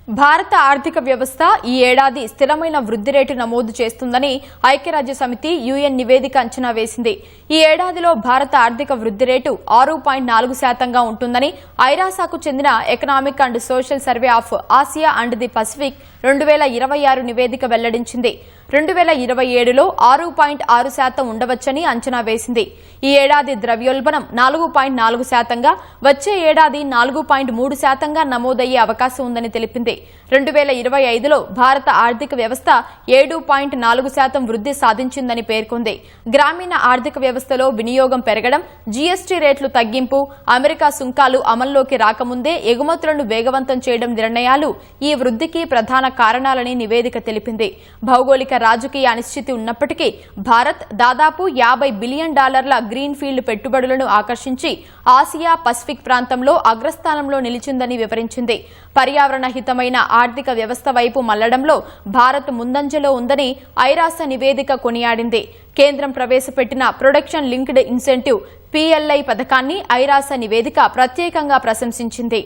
భారత ఆర్థిక వ్యవస్థ ఈ ఏడాది స్థిరమైన వృద్ధి రేటు నమోదు చేస్తుందని ఐక్యరాజ్యసమితి యుఎన్ నివేదిక అంచనా వేసింది. ఈ ఏడాదిలో భారత ఆర్థిక వృద్ధి రేటు 6.4% ఉంటుందని ఐరాసాకు చెందిన economic and social survey of Asia and the Pacific 2026 నివేదిక వెల్లడించింది. 2027లో 6.6% ఉండవచ్చని అంచనా వేసింది. ఈ ఏడాది ద్రవ్యోల్బణం 4.4%గా, వచ్చే ఏడాది 4.3%గా నమోదయ్యే అవకాశం ఉందని తెలిపింది. 2025లో భారత ఆర్థిక వ్యవస్థ 7.4% వృద్ధి సాధించిందని పేర్కొంది. గ్రామీణ ఆర్థిక వ్యవస్థలో వినియోగం పెరగడం, జీఎస్టీ రేట్లు తగ్గింపు, అమెరికా సుంకాలు అమల్లోకి రాకముందే ఎగుమతులను వేగవంతం చేయడం నిర్ణయాలు ఈ వృద్ధికి ప్రధాన కారణాలని నివేదిక తెలిపింది. భౌగోళిక రాజకీయ అనిశ్చితి ఉన్నప్పటికీ భారత్ దాదాపు $50 బిలియన్ గ్రీన్ ఫీల్డ్ పెట్టుబడులను ఆకర్షించి ఆసియా పసిఫిక్ ప్రాంతంలో అగ్రస్థానంలో నిలిచిందని వివరించింది. పర్యావరణ హితమైన ఆర్థిక వ్యవస్థ వైపు మళ్లడంలో భారత్ ముందంజలో ఉందని ఐరాస నివేదిక కొనియాడింది. కేంద్రం ప్రవేశపెట్టిన ప్రొడక్షన్ లింక్డ్ ఇన్సెంటివ్ PLI పథకాన్ని ఐరాస నివేదిక ప్రత్యేకంగా ప్రశంసించింది.